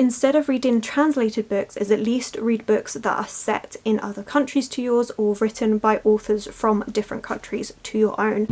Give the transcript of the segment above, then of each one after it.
instead of reading translated books is at least read books that are set in other countries to yours or written by authors from different countries to your own.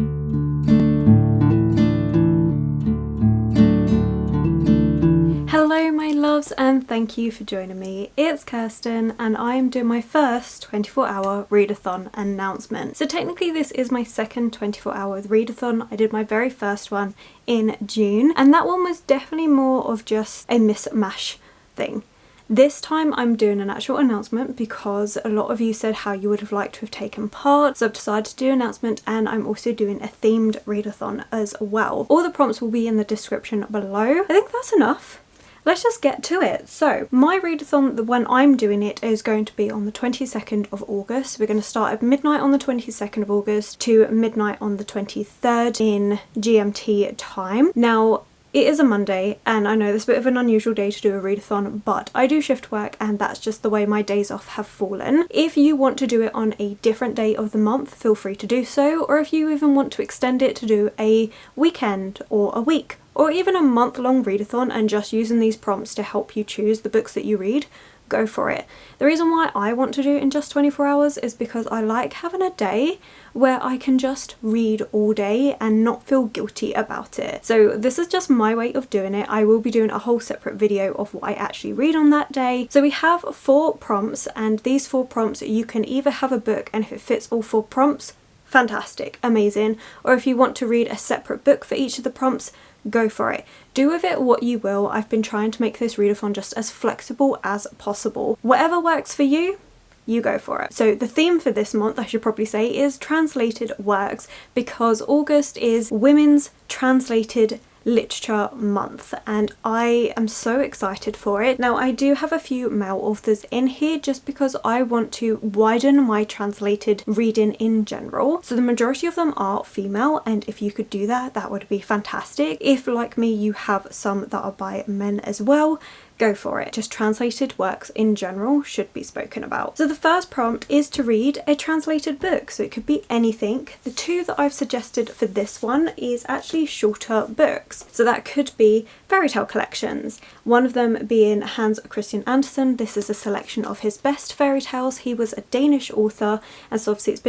Hello my loves, and thank you for joining me. It's Kirsten and I am doing my first 24-hour readathon announcement. So technically this is my second 24-hour readathon. I did my very first one in June and that one was definitely more of just a mishmash thing. This time I'm doing an actual announcement because a lot of you said how you would have liked to have taken part, so I've decided to do an announcement, and I'm also doing a themed readathon as well. All the prompts will be in the description below. I think that's enough. Let's just get to it. So my readathon, when I'm doing it, is going to be on the 22nd of August. We're going to start at midnight on the 22nd of August to midnight on the 23rd in GMT time. Now, it is a Monday and I know this is a bit of an unusual day to do a readathon, but I do shift work and that's just the way my days off have fallen. If you want to do it on a different day of the month, feel free to do so, or if you even want to extend it to do a weekend or a week or even a month-long readathon and just using these prompts to help you choose the books that you read, go for it. The reason why I want to do it in just 24 hours is because I like having a day where I can just read all day and not feel guilty about it. So this is just my way of doing it. I will be doing a whole separate video of what I actually read on that day. So we have 4 prompts, and these 4 prompts you can either have a book and if it fits all 4 prompts, fantastic, amazing, or if you want to read a separate book for each of the prompts, go for it. Do with it what you will. I've been trying to make this readathon just as flexible as possible. Whatever works for you, you go for it. So the theme for this month, I should probably say, is translated works, because August is Women's Translated Literature Month and I am so excited for it. Now I do have a few male authors in here just because I want to widen my translated reading in general. So the majority of them are female, and if you could do that, that would be fantastic. If like me you have some that are by men as well, go for it. Just translated works in general should be spoken about. So the first prompt is to read a translated book, so it could be anything. The 2 that I've suggested for this one is actually shorter books, so that could be fairy tale collections. One of them being Hans Christian Andersen. This is a selection of his best fairy tales. He was a Danish author, and so obviously it's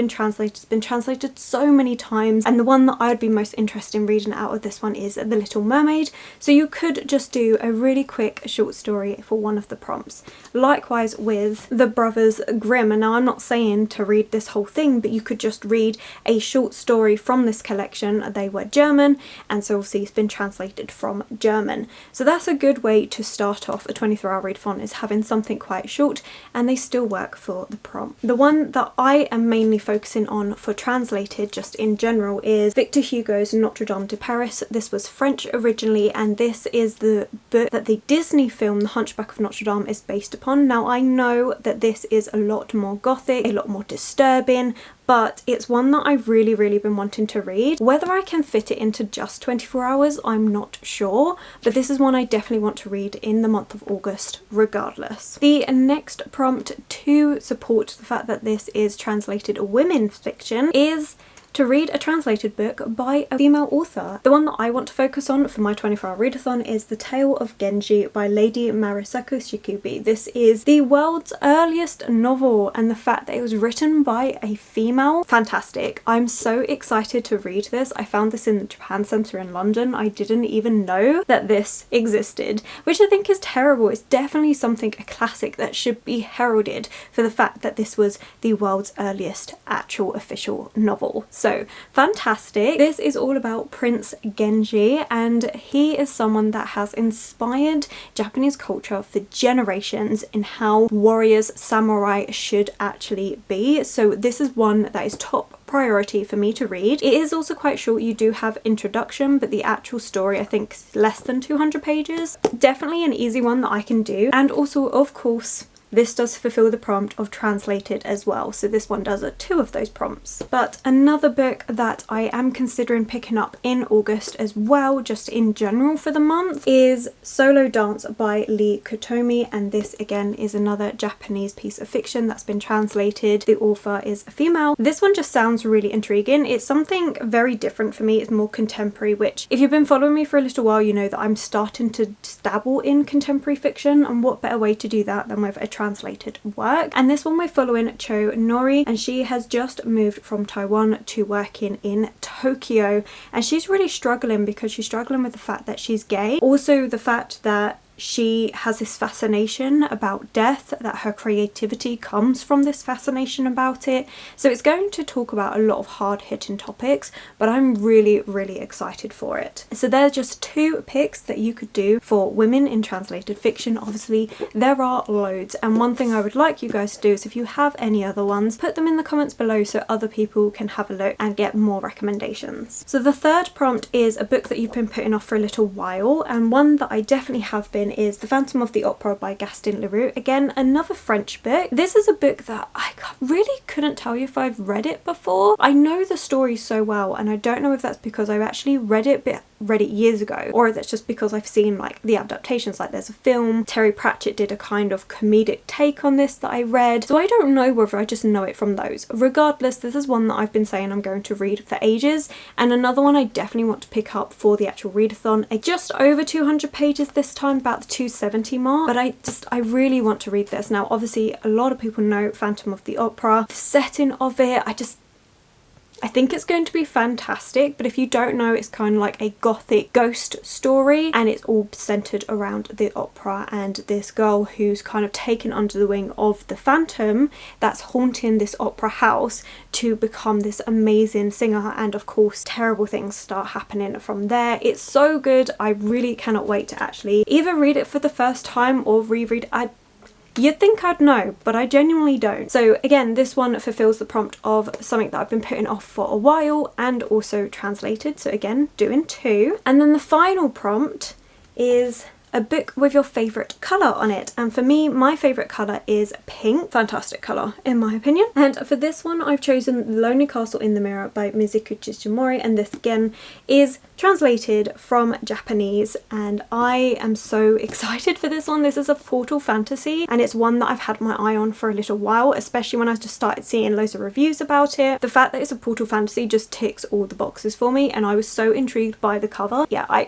been translated so many times, and the one that I would be most interested in reading out of this one is The Little Mermaid. So you could just do a really quick short story for one of the prompts. Likewise with the Brothers Grimm, and now I'm not saying to read this whole thing, but you could just read a short story from this collection. They were German, and so obviously it's been translated from German. So that's a good way to start off a 24-hour readathon, is having something quite short and they still work for the prompt. The one that I am mainly focusing on for translated just in general is Victor Hugo's Notre Dame de Paris. This was French originally, and this is the book that the Disney film The Hunchback of Notre Dame is based upon. Now I know that this is a lot more gothic, a lot more disturbing, but it's one that I've really been wanting to read. Whether I can fit it into just 24 hours, I'm not sure, but this is one I definitely want to read in the month of August regardless. The next prompt to support the fact that this is translated women's fiction is to read a translated book by a female author. The one that I want to focus on for my 24-hour readathon is The Tale of Genji by Lady Marisako Shikubi. This is the world's earliest novel, and the fact that it was written by a female, fantastic. I'm so excited to read this. I found this in the Japan Centre in London. I didn't even know that this existed, which I think is terrible. It's definitely something, a classic that should be heralded for the fact that this was the world's earliest actual official novel. So fantastic. This is all about Prince Genji, and he is someone that has inspired Japanese culture for generations in how warriors, samurai should actually be. So this is one that is top priority for me to read. It is also quite short. You do have introduction, but the actual story I think is less than 200 pages. Definitely an easy one that I can do. And also, of course, this does fulfill the prompt of translated as well. So this one does 2 of those prompts. But another book that I am considering picking up in August as well, just in general for the month, is Solo Dance by Lee Kutomi, and this again is another Japanese piece of fiction that's been translated. The author is a female. This one just sounds really intriguing. It's something very different for me. It's more contemporary, which if you've been following me for a little while, you know that I'm starting to dabble in contemporary fiction, and what better way to do that than with a translated work. And this one we're following Cho Nori, and she has just moved from Taiwan to working in Tokyo, and she's really struggling because she's struggling with the fact that she's gay, also the fact that she has this fascination about death, that her creativity comes from this fascination about it. So it's going to talk about a lot of hard-hitting topics, but I'm really excited for it. So there are just 2 picks that you could do for women in translated fiction. Obviously there are loads, and one thing I would like you guys to do is if you have any other ones, put them in the comments below so other people can have a look and get more recommendations. So the third prompt is a book that you've been putting off for a little while, and one that I definitely have been is The Phantom of the Opera by Gaston Leroux. Again, another French book. This is a book that I really couldn't tell you if I've read it before. I know the story so well, and I don't know if that's because I've actually read it years ago, or if that's just because I've seen like the adaptations. Like there's a film, Terry Pratchett did a kind of comedic take on this that I read, so I don't know whether I just know it from those. Regardless, this is one that I've been saying I'm going to read for ages, and another one I definitely want to pick up for the actual readathon. Just over 200 pages this time, about the 270 mark, but I really want to read this. Now obviously a lot of people know Phantom of the Opera, the setting of it, I think it's going to be fantastic, but if you don't know, it's kind of like a gothic ghost story, and it's all centered around the opera and this girl who's kind of taken under the wing of the phantom that's haunting this opera house to become this amazing singer, and of course terrible things start happening from there. It's so good. I really cannot wait to actually either read it for the first time or reread. You'd think I'd know, but I genuinely don't. So again, this one fulfills the prompt of something that I've been putting off for a while, and also translated. So again, doing 2. And then the final prompt is a book with your favourite colour on it, and for me my favourite colour is pink. Fantastic colour in my opinion. And for this one I've chosen Lonely Castle in the Mirror by Mizuku Tsujimori, and this again is translated from Japanese, and I am so excited for this one. This is a portal fantasy, and it's one that I've had my eye on for a little while, especially when I just started seeing loads of reviews about it. The fact that it's a portal fantasy just ticks all the boxes for me, and I was so intrigued by the cover. Yeah, I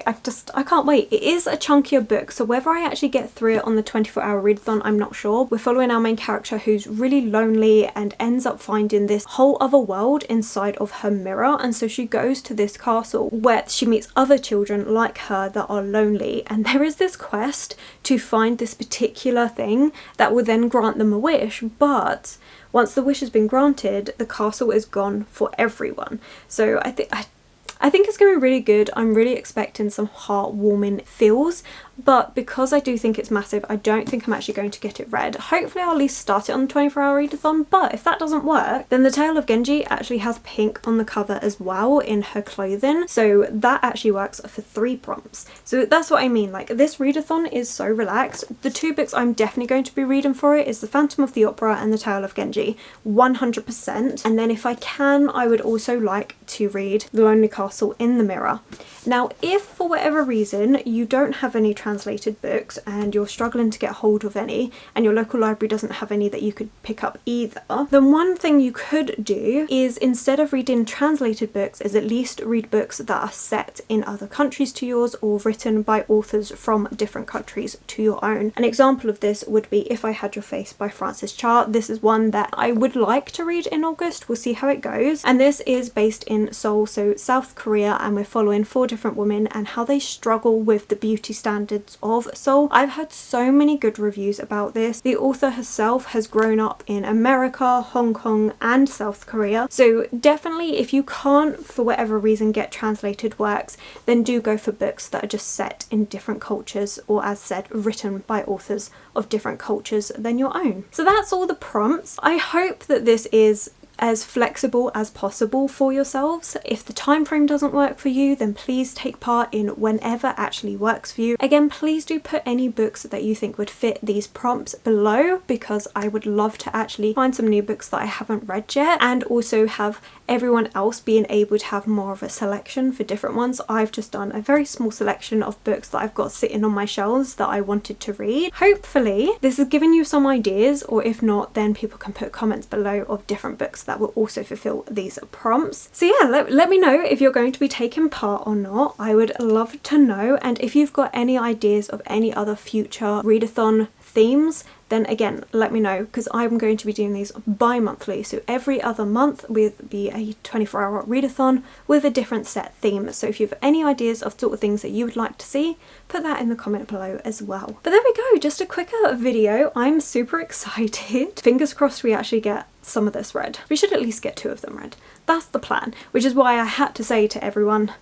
can't wait. It is a chunkier book, so whether I actually get through it on the 24-hour readathon, I'm not sure. We're following our main character who's really lonely and ends up finding this whole other world inside of her mirror, and so she goes to this castle where she meets other children like her that are lonely, and there is this quest to find this particular thing that will then grant them a wish, but once the wish has been granted, the castle is gone for everyone. So I think it's going to be really good. I'm really expecting some heartwarming feels, but because I do think it's massive, I don't think I'm actually going to get it read. Hopefully I'll at least start it on the 24-hour readathon, but if that doesn't work, then The Tale of Genji actually has pink on the cover as well in her clothing, so that actually works for 3 prompts. So that's what I mean, like this readathon is so relaxed. The 2 books I'm definitely going to be reading for it is The Phantom of the Opera and The Tale of Genji, 100%. And then if I can, I would also like to read The Lonely Castle in the Mirror. Now if for whatever reason you don't have any translated books and you're struggling to get hold of any, and your local library doesn't have any that you could pick up either, then one thing you could do is, instead of reading translated books, is at least read books that are set in other countries to yours, or written by authors from different countries to your own. An example of this would be If I Had Your Face by Frances Cha. This is one that I would like to read in August. We'll see how it goes. And this is based in Seoul, so South Korea, and we're following 4 different women and how they struggle with the beauty standards of Seoul. I've heard so many good reviews about this. The author herself has grown up in America, Hong Kong and South Korea, so definitely if you can't for whatever reason get translated works, then do go for books that are just set in different cultures, or as said, written by authors of different cultures than your own. So that's all the prompts. I hope that this is as flexible as possible for yourselves. If the time frame doesn't work for you, then please take part in whenever actually works for you. Again, please do put any books that you think would fit these prompts below, because I would love to actually find some new books that I haven't read yet, and also have everyone else being able to have more of a selection for different ones. I've just done a very small selection of books that I've got sitting on my shelves that I wanted to read. Hopefully this has given you some ideas, or if not, then people can put comments below of different books that will also fulfill these prompts. So yeah, let me know if you're going to be taking part or not. I would love to know. And if you've got any ideas of any other future readathon themes, then again let me know, because I'm going to be doing these bi-monthly, so every other month will be a 24-hour readathon with a different set theme. So if you have any ideas of sort of things that you would like to see, put that in the comment below as well. But there we go, just a quicker video. I'm super excited. Fingers crossed we actually get some of this read. We should at least get 2 of them read. That's the plan, which is why I had to say to everyone,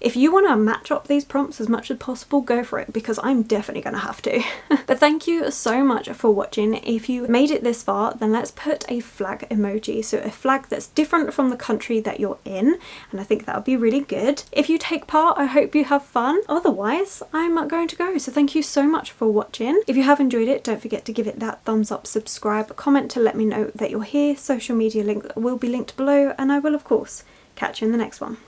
if you want to match up these prompts as much as possible, go for it, because I'm definitely going to have to. But thank you so much for watching. If you made it this far, then let's put a flag emoji. So a flag that's different from the country that you're in, and I think that would be really good. If you take part, I hope you have fun. Otherwise, I'm going to go. So thank you so much for watching. If you have enjoyed it, don't forget to give it that thumbs up, subscribe, comment to let me know that you're here. Social media link will be linked below, and I will of course catch you in the next one.